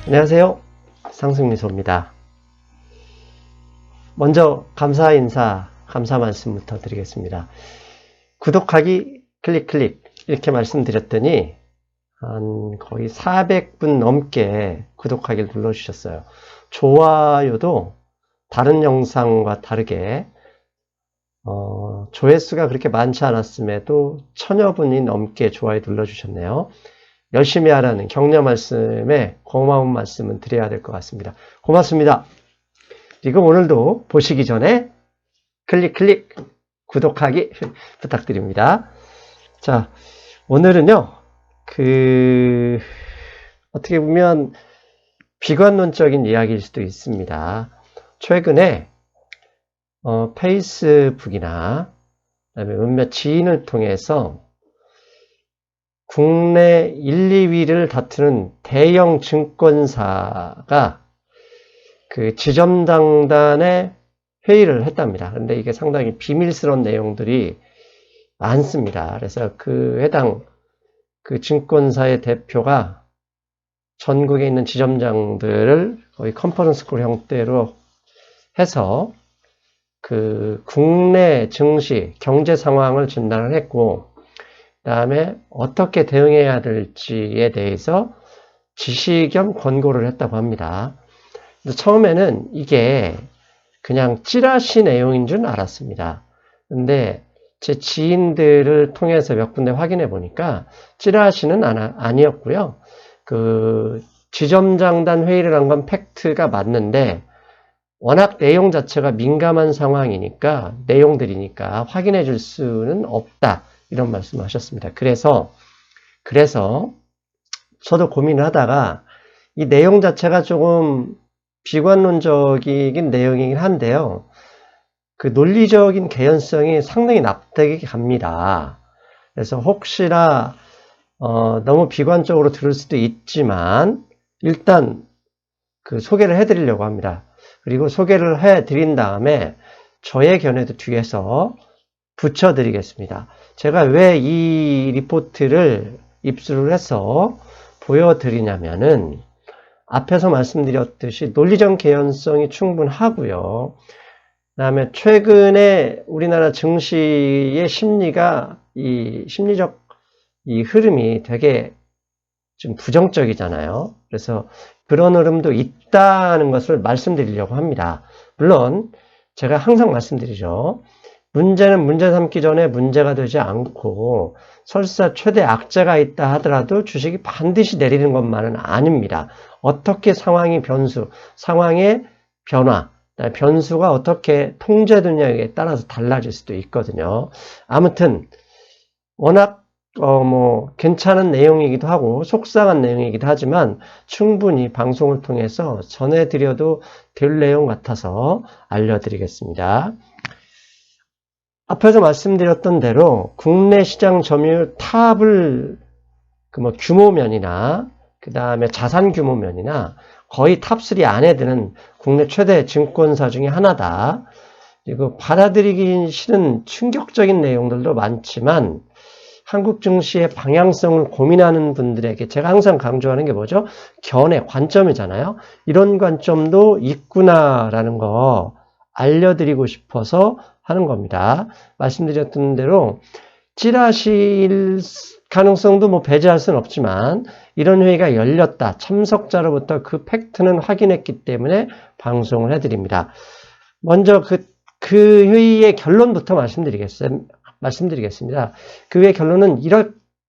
안녕하세요. 상승미소입니다. 먼저 감사 인사, 감사 말씀부터 드리겠습니다. 구독하기, 클릭 이렇게 말씀드렸더니 한 거의 400분 넘게 구독하기를 눌러주셨어요. 좋아요도 다른 영상과 다르게 조회수가 그렇게 많지 않았음에도 1000여 분이 넘게 좋아요 눌러주셨네요. 열심히 하라는 격려 말씀에 고마운 말씀은 드려야 될 것 같습니다. 고맙습니다. 그리고 오늘도 보시기 전에 클릭 구독하기 부탁드립니다. 자, 오늘은요 어떻게 보면 비관론적인 이야기일 수도 있습니다. 최근에 페이스북이나 그다음에 몇몇 지인을 통해서 국내 1, 2위를 다투는 대형 증권사가 그 지점장단의 회의를 했답니다. 그런데 이게 상당히 비밀스러운 내용들이 많습니다. 그래서 해당 증권사의 대표가 전국에 있는 지점장들을 거의 컨퍼런스콜 형태로 해서 국내 증시 경제 상황을 진단을 했고, 그 다음에 어떻게 대응해야 될지에 대해서 지시 겸 권고를 했다고 합니다. 처음에는 이게 그냥 찌라시 내용인 줄 알았습니다. 근데 제 지인들을 통해서 몇 군데 확인해 보니까 찌라시는 아니었고요. 지점장단 회의를 한 건 팩트가 맞는데 워낙 내용 자체가 민감한 상황이니까 내용들이니까 확인해 줄 수는 없다. 이런 말씀을 하셨습니다. 그래서 저도 고민을 하다가 이 내용 자체가 조금 비관론적인 내용이긴 한데요. 논리적인 개연성이 상당히 납득이 갑니다. 그래서 혹시나 너무 비관적으로 들을 수도 있지만 일단 소개를 해드리려고 합니다. 그리고 소개를 해드린 다음에 저의 견해도 뒤에서 붙여드리겠습니다. 제가 왜 이 리포트를 입수를 해서 보여드리냐면은 앞에서 말씀드렸듯이 논리적 개연성이 충분하고요. 그 다음에 최근에 우리나라 증시의 심리적 흐름이 되게 좀 부정적이잖아요. 그래서 그런 흐름도 있다는 것을 말씀드리려고 합니다. 물론 제가 항상 말씀드리죠. 문제는 문제 삼기 전에 문제가 되지 않고 설사 최대 악재가 있다 하더라도 주식이 반드시 내리는 것만은 아닙니다. 어떻게 상황의 변화, 변수가 어떻게 통제되냐에 따라서 달라질 수도 있거든요. 아무튼 워낙 괜찮은 내용이기도 하고 속상한 내용이기도 하지만 충분히 방송을 통해서 전해드려도 될 내용 같아서 알려드리겠습니다. 앞에서 말씀드렸던 대로 국내 시장 점유율 탑을 규모면이나 그 다음에 자산 규모면이나 거의 탑3 안에 드는 국내 최대 증권사 중에 하나다. 그리고 받아들이기 싫은 충격적인 내용들도 많지만 한국 증시의 방향성을 고민하는 분들에게 제가 항상 강조하는 게 뭐죠? 견해, 관점이잖아요. 이런 관점도 있구나라는 거 알려드리고 싶어서 하는 겁니다. 말씀드렸던 대로 찌라시일 가능성도 배제할 수는 없지만 이런 회의가 열렸다. 참석자로부터 그 팩트는 확인했기 때문에 방송을 해드립니다. 먼저 그 회의의 결론부터 말씀드리겠습니다. 그 회의 결론은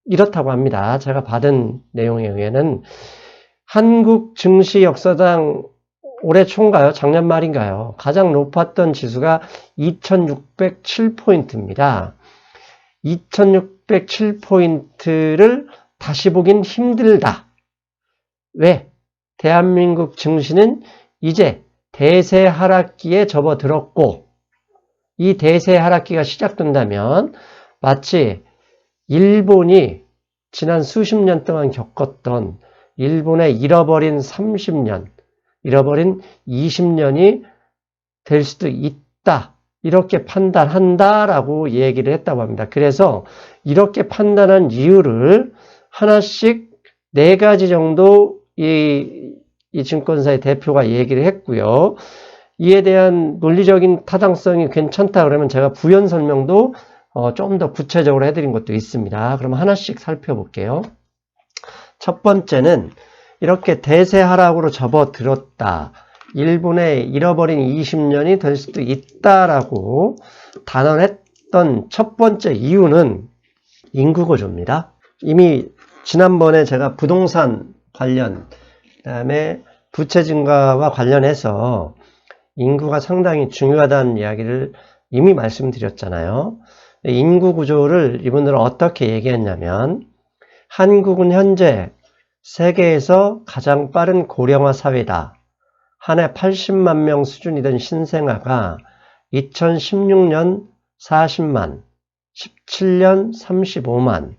이렇다고 합니다. 제가 받은 내용에 의해는 한국 증시 역사상 올해 초인가요? 작년 말인가요? 가장 높았던 지수가 2607포인트입니다. 2607포인트를 다시 보긴 힘들다. 왜? 대한민국 증시는 이제 대세 하락기에 접어들었고 이 대세 하락기가 시작된다면 마치 일본이 지난 수십 년 동안 겪었던 일본의 잃어버린 30년, 잃어버린 20년이 될 수도 있다. 이렇게 판단한다라고 얘기를 했다고 합니다. 그래서 이렇게 판단한 이유를 하나씩 4가지 정도 이 증권사의 대표가 얘기를 했고요. 이에 대한 논리적인 타당성이 괜찮다 그러면 제가 부연 설명도 좀 더 구체적으로 해드린 것도 있습니다. 그럼 하나씩 살펴볼게요. 첫 번째는 이렇게 대세 하락으로 접어들었다. 일본의 잃어버린 20년이 될 수도 있다라고 단언했던 첫 번째 이유는 인구구조입니다. 이미 지난번에 제가 부동산 관련, 그다음에 부채 증가와 관련해서 인구가 상당히 중요하다는 이야기를 이미 말씀드렸잖아요. 인구 구조를 이분들은 어떻게 얘기했냐면 한국은 현재 세계에서 가장 빠른 고령화 사회다. 한 해 80만 명 수준이던 신생아가 2016년 40만, 17년 35만,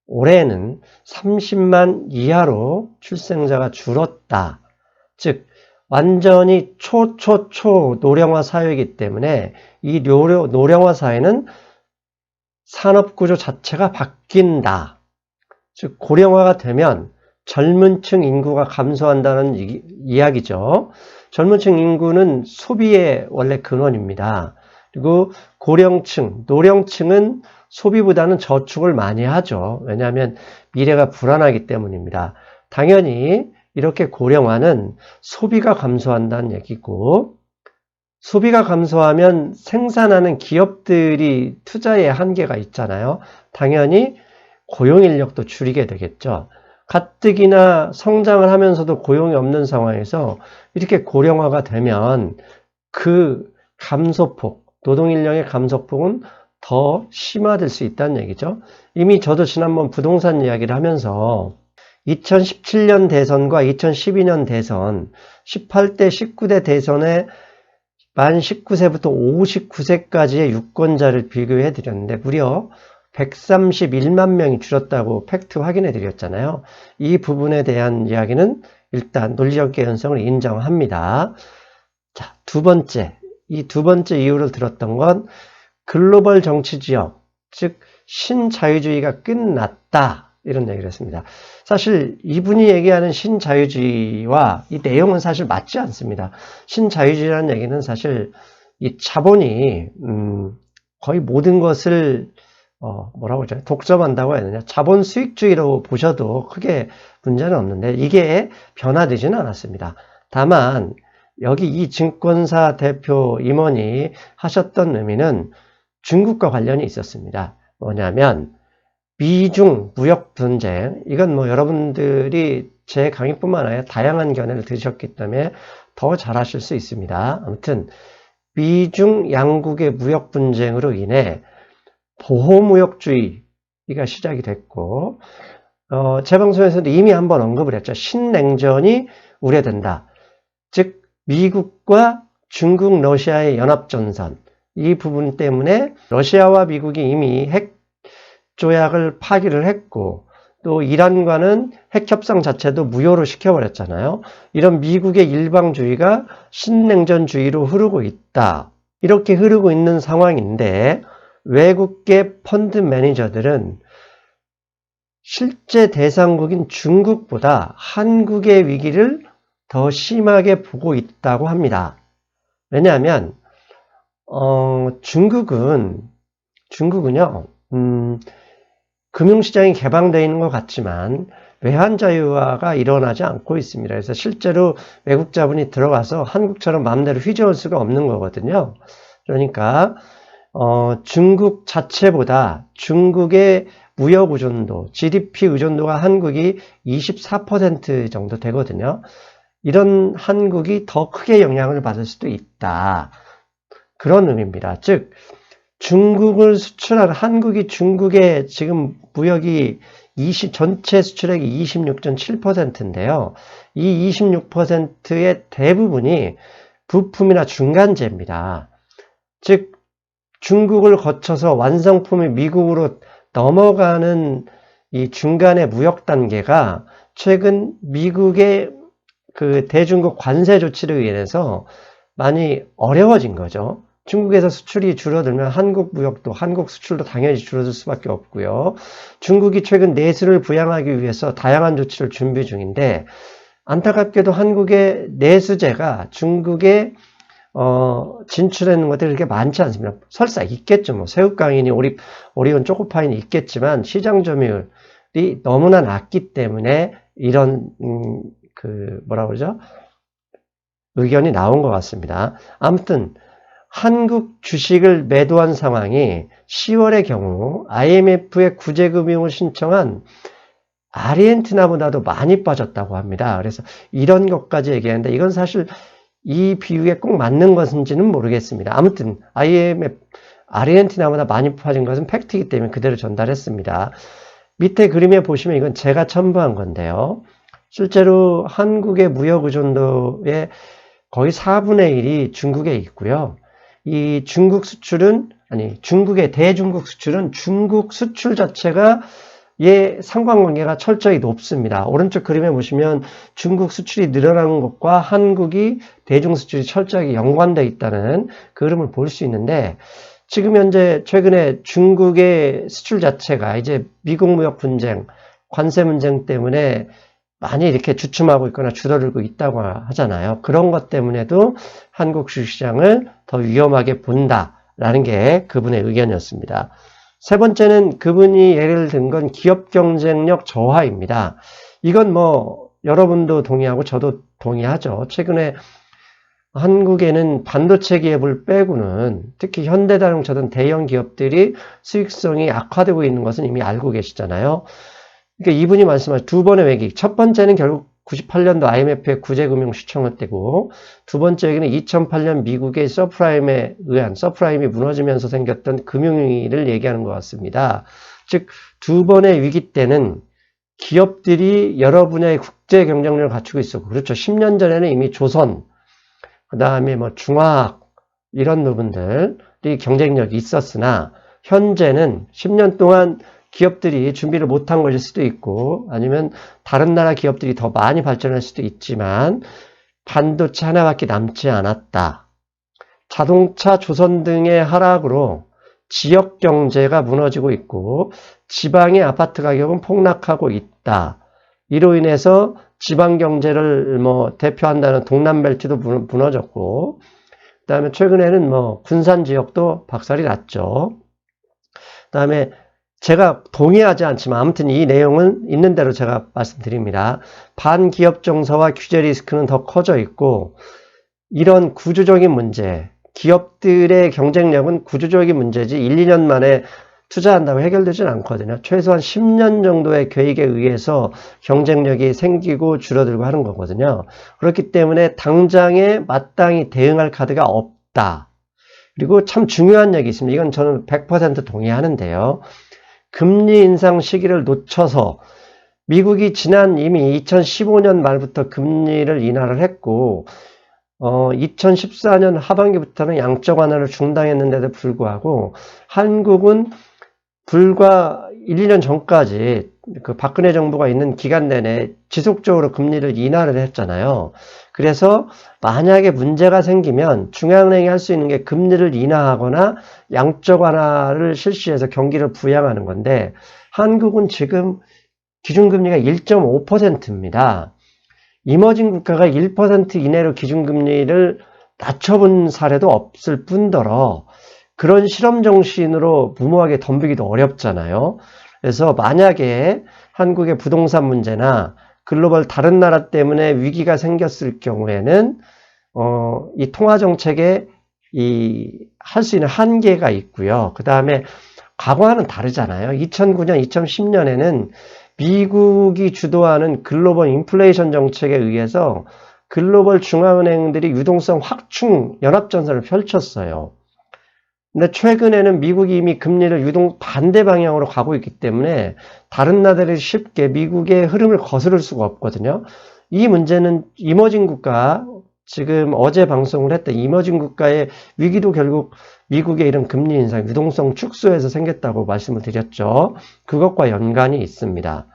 올해는 30만 이하로 출생자가 줄었다. 즉 완전히 초노령화 사회이기 때문에 이 노령화 사회는 산업구조 자체가 바뀐다. 즉 고령화가 되면 젊은 층 인구가 감소한다는 이야기죠. 젊은 층 인구는 소비의 원래 근원입니다. 그리고 고령층, 노령층은 소비보다는 저축을 많이 하죠. 왜냐하면 미래가 불안하기 때문입니다. 당연히 이렇게 고령화는 소비가 감소한다는 얘기고, 소비가 감소하면 생산하는 기업들이 투자에 한계가 있잖아요. 당연히 고용인력도 줄이게 되겠죠. 가뜩이나 성장을 하면서도 고용이 없는 상황에서 이렇게 고령화가 되면 그 감소폭, 노동인력의 감소폭은 더 심화될 수 있다는 얘기죠. 이미 저도 지난번 부동산 이야기를 하면서 2017년 대선과 2012년 대선, 18대, 19대 대선에 만 19세부터 59세까지의 유권자를 비교해 드렸는데 무려 131만 명이 줄었다고 팩트 확인해 드렸잖아요. 이 부분에 대한 이야기는 일단 논리적 개연성을 인정합니다. 자, 이 두 번째 이유를 들었던 건 글로벌 정치 지역, 즉 신자유주의가 끝났다. 이런 얘기를 했습니다. 사실 이분이 얘기하는 신자유주의와 이 내용은 사실 맞지 않습니다. 신자유주의라는 얘기는 사실 이 자본이 거의 모든 것을 뭐라고 하죠? 독점한다고 해야 되냐? 자본 수익주의로 보셔도 크게 문제는 없는데 이게 변화되지는 않았습니다. 다만 여기 이 증권사 대표 임원이 하셨던 의미는 중국과 관련이 있었습니다. 뭐냐면 미중 무역 분쟁, 이건 뭐 여러분들이 제 강의뿐만 아니라 다양한 견해를 들으셨기 때문에 더 잘 하실 수 있습니다. 아무튼 미중 양국의 무역 분쟁으로 인해 보호무역주의가 시작이 됐고, 제 방송에서도 이미 한번 언급을 했죠. 신냉전이 우려된다. 즉 미국과 중국, 러시아의 연합전선, 이 부분 때문에 러시아와 미국이 이미 핵 조약을 파기를 했고 또 이란과는 핵협상 자체도 무효로 시켜버렸잖아요. 이런 미국의 일방주의가 신냉전주의로 흐르고 있다. 이렇게 흐르고 있는 상황인데 외국계 펀드 매니저들은 실제 대상국인 중국보다 한국의 위기를 더 심하게 보고 있다고 합니다. 왜냐하면 중국은요 금융시장이 개방되어 있는 것 같지만 외환 자유화가 일어나지 않고 있습니다. 그래서 실제로 외국 자본이 들어가서 한국처럼 마음대로 휘저을 수가 없는 거거든요. 그러니까 중국 자체보다 중국의 무역 의존도, GDP 의존도가 한국이 24% 정도 되거든요. 이런 한국이 더 크게 영향을 받을 수도 있다. 그런 의미입니다. 즉 중국을 수출하는 한국이 중국의 지금 무역이 전체 수출액이 26.7%인데요. 이 26%의 대부분이 부품이나 중간재입니다. 즉 중국을 거쳐서 완성품이 미국으로 넘어가는 이 중간의 무역 단계가 최근 미국의 그 대중국 관세 조치를 인해서 많이 어려워진 거죠. 중국에서 수출이 줄어들면 한국 무역도, 한국 수출도 당연히 줄어들 수밖에 없고요. 중국이 최근 내수를 부양하기 위해서 다양한 조치를 준비 중인데 안타깝게도 한국의 내수제가 중국에 진출하는 것들이 그렇게 많지 않습니다. 설사 있겠죠. 뭐 새우깡이니 오리온 초코파이니 있겠지만 시장 점유율이 너무나 낮기 때문에 이런 뭐라 그러죠? 의견이 나온 것 같습니다. 아무튼 한국 주식을 매도한 상황이 10월의 경우 IMF에 구제금융을 신청한 아르헨티나보다도 많이 빠졌다고 합니다. 그래서 이런 것까지 얘기하는데 이건 사실 이 비유에 꼭 맞는 것인지는 모르겠습니다. 아무튼 IMF 아르헨티나보다 많이 빠진 것은 팩트이기 때문에 그대로 전달했습니다. 밑에 그림에 보시면 이건 제가 첨부한 건데요. 실제로 한국의 무역 의존도의 거의 4분의 1이 중국에 있고요. 이 중국의 대중국 수출은 중국 수출 자체가 상관관계가 철저히 높습니다. 오른쪽 그림에 보시면 중국 수출이 늘어나는 것과 한국이 대중 수출이 철저하게 연관되어 있다는 그 그림을 볼 수 있는데 지금 현재 최근에 중국의 수출 자체가 이제 미국 무역 분쟁, 관세 문쟁 때문에 많이 이렇게 주춤하고 있거나 줄어들고 있다고 하잖아요. 그런 것 때문에도 한국 주식시장을 더 위험하게 본다라는 게 그분의 의견이었습니다. 세 번째는 그분이 예를 든 건 기업 경쟁력 저하입니다. 이건 뭐 여러분도 동의하고 저도 동의하죠. 최근에 한국에는 반도체 기업을 빼고는 특히 현대자동차 등 대형 기업들이 수익성이 악화되고 있는 것은 이미 알고 계시잖아요. 그러니까 이분이 말씀하신 두 번의 외기. 첫 번째는 결국 98년도 IMF의 구제금융 시청을 떼고 두 번째 얘기는 2008년 미국의 서프라임이 무너지면서 생겼던 금융위기를 얘기하는 것 같습니다. 즉 두 번의 위기 때는 기업들이 여러 분야의 국제 경쟁력을 갖추고 있었고 그렇죠. 10년 전에는 이미 조선, 그 다음에 뭐 중화학 이런 부분들이 경쟁력이 있었으나 현재는 10년 동안 기업들이 준비를 못한 것일 수도 있고 아니면 다른 나라 기업들이 더 많이 발전할 수도 있지만 반도체 하나밖에 남지 않았다. 자동차, 조선 등의 하락으로 지역 경제가 무너지고 있고 지방의 아파트 가격은 폭락하고 있다. 이로 인해서 지방 경제를 대표한다는 동남벨트도 무너졌고 그다음에 최근에는 군산 지역도 박살이 났죠. 그다음에 제가 동의하지 않지만 아무튼 이 내용은 있는 대로 제가 말씀드립니다. 반기업 정서와 규제 리스크는 더 커져 있고 이런 구조적인 문제, 기업들의 경쟁력은 구조적인 문제지 1, 2년 만에 투자한다고 해결되진 않거든요. 최소한 10년 정도의 계획에 의해서 경쟁력이 생기고 줄어들고 하는 거거든요. 그렇기 때문에 당장에 마땅히 대응할 카드가 없다. 그리고 참 중요한 얘기 있습니다. 이건 저는 100% 동의하는데요. 금리 인상 시기를 놓쳐서 미국이 이미 2015년 말부터 금리를 인하를 했고 2014년 하반기부터는 양적 완화를 중단했는데도 불구하고 한국은 불과 1, 2년 전까지 그 박근혜 정부가 있는 기간 내내 지속적으로 금리를 인하를 했잖아요. 그래서 만약에 문제가 생기면 중앙은행이 할 수 있는 게 금리를 인하하거나 양적 완화를 실시해서 경기를 부양하는 건데 한국은 지금 기준금리가 1.5%입니다. 이머징 국가가 1% 이내로 기준금리를 낮춰본 사례도 없을 뿐더러 그런 실험 정신으로 무모하게 덤비기도 어렵잖아요. 그래서 만약에 한국의 부동산 문제나 글로벌 다른 나라 때문에 위기가 생겼을 경우에는 이 통화정책에 할 수 있는 한계가 있고요. 그 다음에 과거와는 다르잖아요. 2009년, 2010년에는 미국이 주도하는 글로벌 인플레이션 정책에 의해서 글로벌 중앙은행들이 유동성 확충 연합전선을 펼쳤어요. 근데 최근에는 미국이 이미 금리를 반대 방향으로 가고 있기 때문에 다른 나라들이 쉽게 미국의 흐름을 거스를 수가 없거든요. 이 문제는 이머징 국가, 지금 어제 방송을 했던 이머징 국가의 위기도 결국 미국의 이런 금리 인상, 유동성 축소에서 생겼다고 말씀을 드렸죠. 그것과 연관이 있습니다.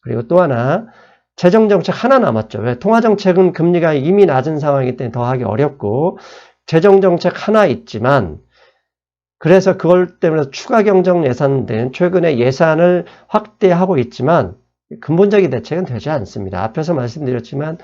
그리고 또 하나, 재정정책 하나 남았죠. 왜? 통화정책은 금리가 이미 낮은 상황이기 때문에 더하기 어렵고 재정정책 하나 있지만 그래서 그걸 때문에 추가 경정 예산 등 최근에 예산을 확대하고 있지만 근본적인 대책은 되지 않습니다. 앞에서 말씀드렸지만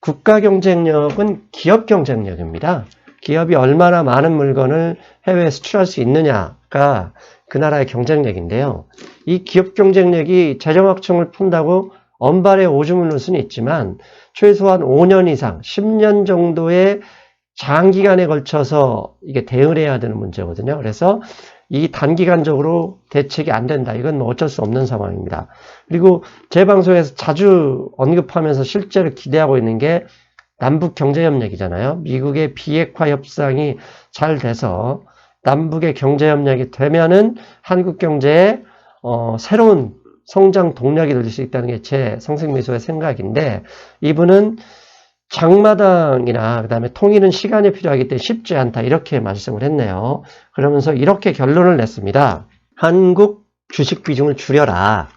국가 경쟁력은 기업 경쟁력입니다. 기업이 얼마나 많은 물건을 해외에 수출할 수 있느냐가 그 나라의 경쟁력인데요. 이 기업 경쟁력이 재정 확충을 푼다고 언발의 오줌을 누를 수는 있지만 최소한 5년 이상, 10년 정도의 장기간에 걸쳐서 이게 대응을 해야 되는 문제거든요. 그래서 이 단기간적으로 대책이 안 된다. 이건 뭐 어쩔 수 없는 상황입니다. 그리고 제 방송에서 자주 언급하면서 실제로 기대하고 있는 게 남북 경제협력이잖아요. 미국의 비핵화 협상이 잘 돼서 남북의 경제협력이 되면은 한국 경제에 새로운 성장 동력이 될 수 있다는 게 제 성승미소의 생각인데, 이분은 장마당이나 그 다음에 통일은 시간이 필요하기 때문에 쉽지 않다, 이렇게 말씀을 했네요. 그러면서 이렇게 결론을 냈습니다. 한국 주식 비중을 줄여라.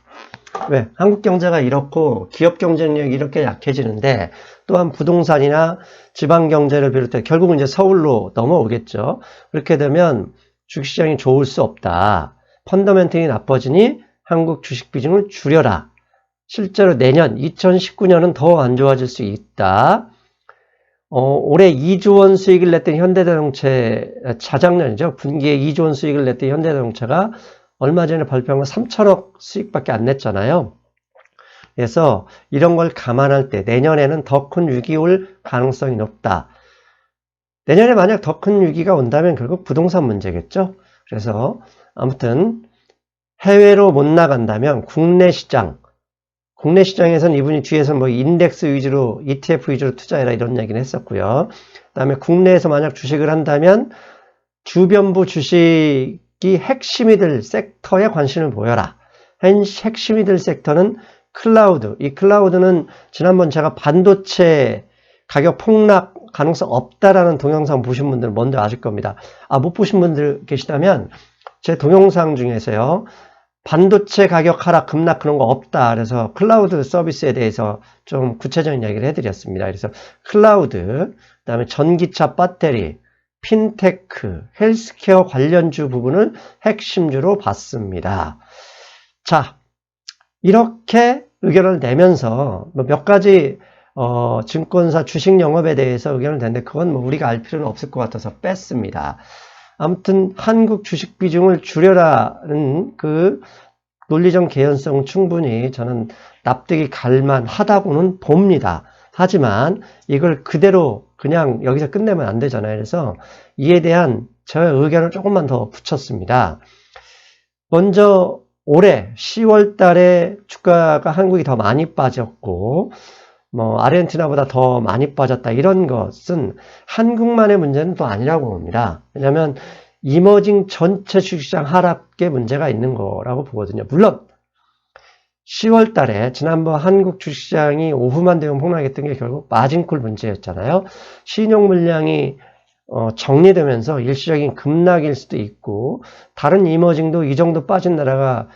왜? 한국 경제가 이렇고 기업 경쟁력이 이렇게 약해지는데, 또한 부동산이나 지방 경제를 비롯해 결국은 이제 서울로 넘어오겠죠. 그렇게 되면 주식시장이 좋을 수 없다. 펀더멘털이 나빠지니 한국 주식 비중을 줄여라. 실제로 내년 2019년은 더 안 좋아질 수 있다. 올해 2조 원 수익을 냈던 현대자동차, 자작년이죠. 분기에 2조 원 수익을 냈던 현대자동차가 얼마 전에 발표한 건 3천억 수익밖에 안 냈잖아요. 그래서 이런 걸 감안할 때 내년에는 더 큰 위기 올 가능성이 높다. 내년에 만약 더 큰 위기가 온다면 결국 부동산 문제겠죠. 그래서 아무튼 해외로 못 나간다면 국내 시장에서는 이분이 뒤에서 뭐 인덱스 위주로, ETF 위주로 투자해라 이런 얘기는 했었고요. 그 다음에 국내에서 만약 주식을 한다면 주변부 주식이 핵심이 될 섹터에 관심을 보여라. 핵심이 될 섹터는 클라우드. 이 클라우드는 지난번 제가 반도체 가격 폭락 가능성 없다라는 동영상 보신 분들은 먼저 아실 겁니다. 못 보신 분들 계시다면 제 동영상 중에서요, 반도체 가격 하락 급락 그런 거 없다. 그래서 클라우드 서비스에 대해서 좀 구체적인 이야기를 해드렸습니다. 그래서 클라우드, 그다음에 전기차 배터리, 핀테크, 헬스케어 관련주 부분을 핵심주로 봤습니다. 자, 이렇게 의견을 내면서 몇 가지 증권사 주식 영업에 대해서 의견을 냈는데 그건 뭐 우리가 알 필요는 없을 것 같아서 뺐습니다. 아무튼 한국 주식 비중을 줄여라는 그 논리적 개연성 충분히 저는 납득이 갈만하다고는 봅니다. 하지만 이걸 그대로 그냥 여기서 끝내면 안 되잖아요. 그래서 이에 대한 저의 의견을 조금만 더 붙였습니다. 먼저 올해 10월 달에 주가가 한국이 더 많이 빠졌고 뭐 아르헨티나보다 더 많이 빠졌다, 이런 것은 한국만의 문제는 또 아니라고 봅니다. 왜냐하면 이머징 전체 주식시장 하락에 문제가 있는 거라고 보거든요. 물론 10월 달에 지난번 한국 주식시장이 오후만 되면 폭락했던 게 결국 마진콜 문제였잖아요. 신용 물량이 정리되면서 일시적인 급락일 수도 있고 다른 이머징도 이 정도 빠진 나라가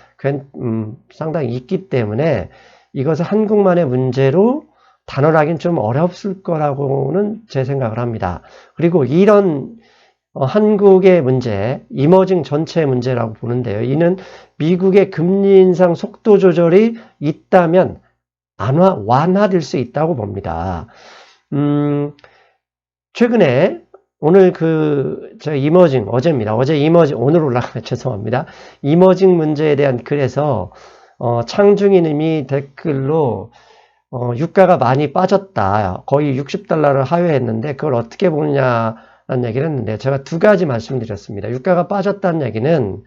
상당히 있기 때문에 이것을 한국만의 문제로 단언하기는 좀 어렵을 거라고는 제 생각을 합니다. 그리고 이런 한국의 문제, 이머징 전체의 문제라고 보는데요. 이는 미국의 금리 인상 속도 조절이 있다면 완화될 수 있다고 봅니다. 최근에 오늘 저 이머징, 어제입니다. 어제 이머징, 오늘 올라가면 죄송합니다. 이머징 문제에 대한 글에서 창중이님이 댓글로 유가가 많이 빠졌다. 거의 60달러를 하회했는데 그걸 어떻게 보느냐라는 얘기를 했는데 제가 두 가지 말씀드렸습니다. 유가가 빠졌다는 얘기는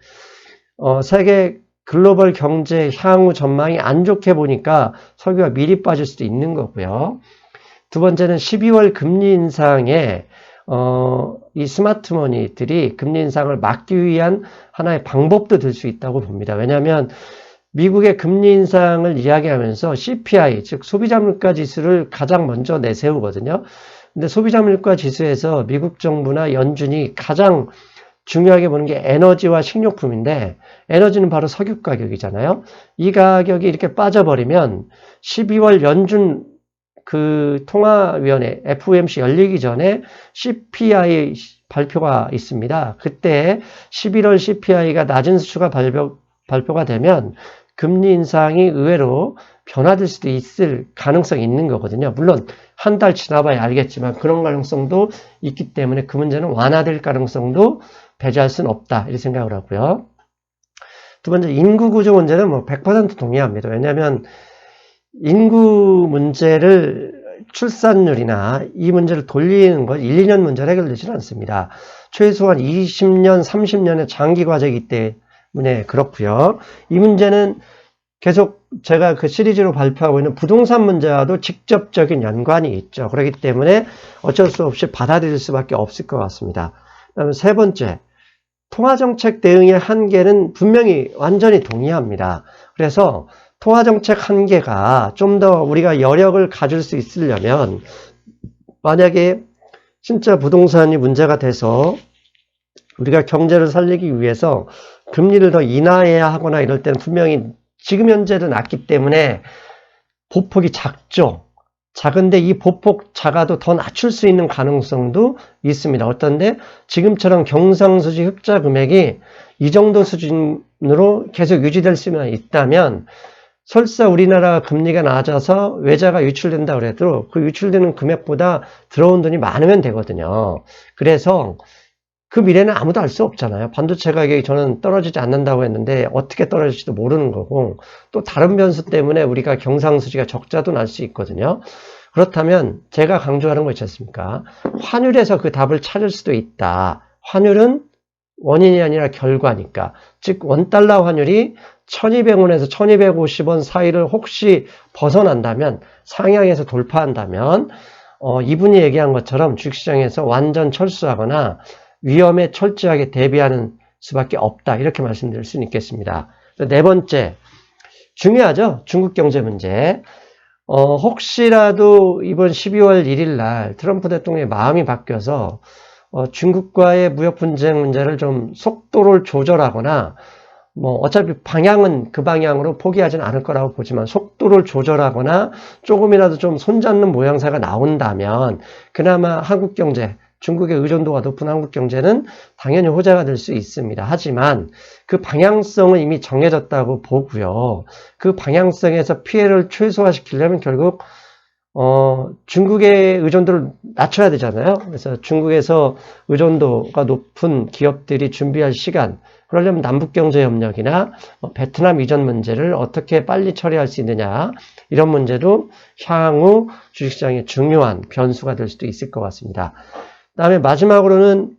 세계 글로벌 경제 향후 전망이 안 좋게 보니까 석유가 미리 빠질 수도 있는 거고요. 두 번째는 12월 금리 인상에 이 스마트머니들이 금리 인상을 막기 위한 하나의 방법도 될 수 있다고 봅니다. 왜냐하면 미국의 금리 인상을 이야기하면서 CPI, 즉 소비자 물가 지수를 가장 먼저 내세우거든요. 근데 소비자 물가 지수에서 미국 정부나 연준이 가장 중요하게 보는 게 에너지와 식료품인데, 에너지는 바로 석유 가격이잖아요. 이 가격이 이렇게 빠져버리면 12월 연준 통화위원회 FOMC 열리기 전에 CPI 발표가 있습니다. 그때 11월 CPI가 낮은 수치가 발표가 되면 금리 인상이 의외로 변화될 수도 있을 가능성이 있는 거거든요. 물론 한 달 지나봐야 알겠지만 그런 가능성도 있기 때문에 그 문제는 완화될 가능성도 배제할 수는 없다 이렇게 생각을 하고요. 두 번째, 인구 구조 문제는 뭐 100% 동의합니다. 왜냐하면 인구 문제를 출산율이나 이 문제를 돌리는 것 1, 2년 문제로 해결되지는 않습니다. 최소한 20년, 30년의 장기 과제이기 때문에 그렇고요. 이 문제는 계속 제가 그 시리즈로 발표하고 있는 부동산 문제와도 직접적인 연관이 있죠. 그렇기 때문에 어쩔 수 없이 받아들일 수밖에 없을 것 같습니다. 그다음에 세 번째, 통화정책 대응의 한계는 분명히 완전히 동의합니다. 그래서 통화정책 한계가 좀 더 우리가 여력을 가질 수 있으려면 만약에 진짜 부동산이 문제가 돼서 우리가 경제를 살리기 위해서 금리를 더 인하해야 하거나 이럴 때는 분명히 지금 현재도 낮기 때문에 보폭이 작죠. 작은데 이 보폭 작아도 더 낮출 수 있는 가능성도 있습니다. 어떤데 지금처럼 경상수지 흑자 금액이 이 정도 수준으로 계속 유지될 수만 있다면 설사 우리나라 금리가 낮아서 외자가 유출된다 그래도 그 유출되는 금액보다 들어온 돈이 많으면 되거든요. 그래서 그 미래는 아무도 알 수 없잖아요. 반도체 가격이 저는 떨어지지 않는다고 했는데 어떻게 떨어질지도 모르는 거고 또 다른 변수 때문에 우리가 경상수지가 적자도 날 수 있거든요. 그렇다면 제가 강조하는 거 있지 않습니까? 환율에서 그 답을 찾을 수도 있다. 환율은 원인이 아니라 결과니까. 즉 원달러 환율이 1200원에서 1250원 사이를 혹시 벗어난다면 상향에서 돌파한다면 이분이 얘기한 것처럼 주식시장에서 완전 철수하거나 위험에 철저하게 대비하는 수밖에 없다. 이렇게 말씀드릴 수는 있겠습니다. 네 번째, 중요하죠. 중국 경제 문제. 혹시라도 이번 12월 1일 날 트럼프 대통령의 마음이 바뀌어서 중국과의 무역 분쟁 문제를 좀 속도를 조절하거나 뭐 어차피 방향은 그 방향으로 포기하지는 않을 거라고 보지만 속도를 조절하거나 조금이라도 좀 손잡는 모양새가 나온다면 그나마 한국 경제, 중국의 의존도가 높은 한국 경제는 당연히 호재가 될 수 있습니다. 하지만 그 방향성은 이미 정해졌다고 보고요. 그 방향성에서 피해를 최소화시키려면 결국 중국의 의존도를 낮춰야 되잖아요. 그래서 중국에서 의존도가 높은 기업들이 준비할 시간, 그러려면 남북경제협력이나 베트남 이전 문제를 어떻게 빨리 처리할 수 있느냐, 이런 문제도 향후 주식시장의 중요한 변수가 될 수도 있을 것 같습니다. 그 다음에 마지막으로는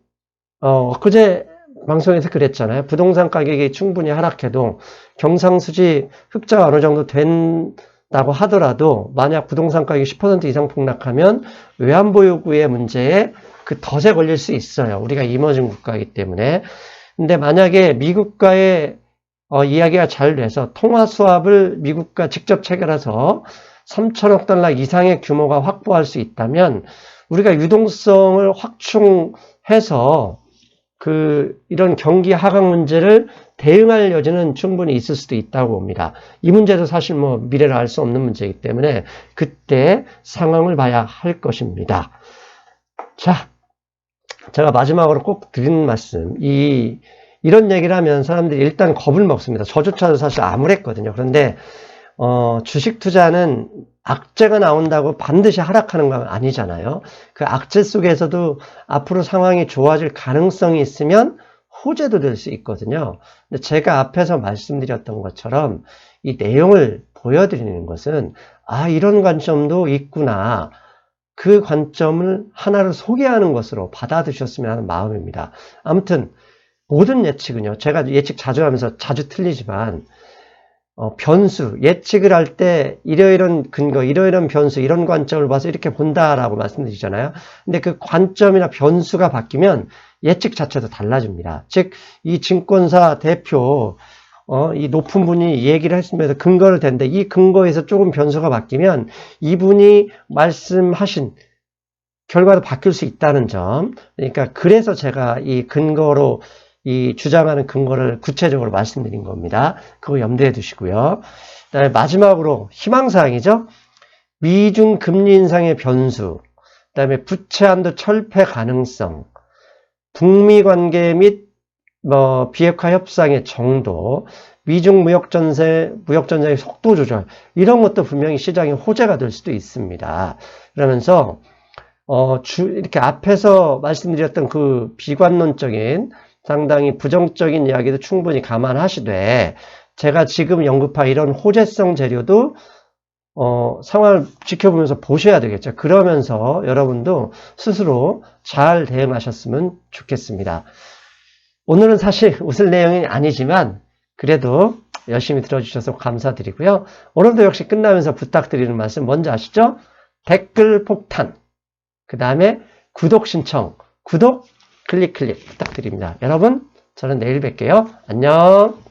그제 방송에서 그랬잖아요. 부동산 가격이 충분히 하락해도 경상수지 흑자가 어느 정도 된다고 하더라도 만약 부동산 가격이 10% 이상 폭락하면 외환보 요구의 문제에 그 덫에 걸릴 수 있어요. 우리가 이머징 국가이기 때문에. 근데 만약에 미국과의 이야기가 잘 돼서 통화 수합을 미국과 직접 체결해서 3천억 달러 이상의 규모가 확보할 수 있다면 우리가 유동성을 확충해서 이런 경기 하강 문제를 대응할 여지는 충분히 있을 수도 있다고 봅니다. 이 문제도 사실 뭐 미래를 알 수 없는 문제이기 때문에 그때 상황을 봐야 할 것입니다. 자, 제가 마지막으로 꼭 드리는 말씀, 이런 얘기를 하면 사람들이 일단 겁을 먹습니다. 저조차도 사실 암울했거든요. 그런데 주식 투자는 악재가 나온다고 반드시 하락하는 건 아니잖아요. 그 악재 속에서도 앞으로 상황이 좋아질 가능성이 있으면 호재도 될 수 있거든요. 근데 제가 앞에서 말씀드렸던 것처럼 이 내용을 보여드리는 것은 이런 관점도 있구나. 그 관점을 하나를 소개하는 것으로 받아들이셨으면 하는 마음입니다. 아무튼 모든 예측은요. 제가 예측 자주 하면서 자주 틀리지만 변수, 예측을 할 때 이러이런 근거, 이러이런 변수, 이런 관점을 봐서 이렇게 본다라고 말씀드리잖아요. 근데 그 관점이나 변수가 바뀌면 예측 자체도 달라집니다. 즉, 이 증권사 대표, 이 높은 분이 얘기를 했으면서 근거를 댄데 이 근거에서 조금 변수가 바뀌면 이분이 말씀하신 결과도 바뀔 수 있다는 점. 그러니까 그래서 제가 이 근거로 이 주장하는 근거를 구체적으로 말씀드린 겁니다. 그거 염두에 두시고요. 그다음에 마지막으로 희망사항이죠. 미중 금리 인상의 변수, 그다음에 부채 한도 철폐 가능성, 북미 관계 및 비핵화 협상의 정도, 미중 무역전쟁의 속도 조절, 이런 것도 분명히 시장의 호재가 될 수도 있습니다. 그러면서, 이렇게 앞에서 말씀드렸던 그 비관론적인 상당히 부정적인 이야기도 충분히 감안하시되, 제가 지금 언급한 이런 호재성 재료도 상황을 지켜보면서 보셔야 되겠죠. 그러면서 여러분도 스스로 잘 대응하셨으면 좋겠습니다. 오늘은 사실 웃을 내용이 아니지만 그래도 열심히 들어주셔서 감사드리고요. 오늘도 역시 끝나면서 부탁드리는 말씀 먼저 아시죠? 댓글 폭탄, 그 다음에 구독 신청, 구독 클릭 부탁드립니다. 여러분, 저는 내일 뵐게요. 안녕.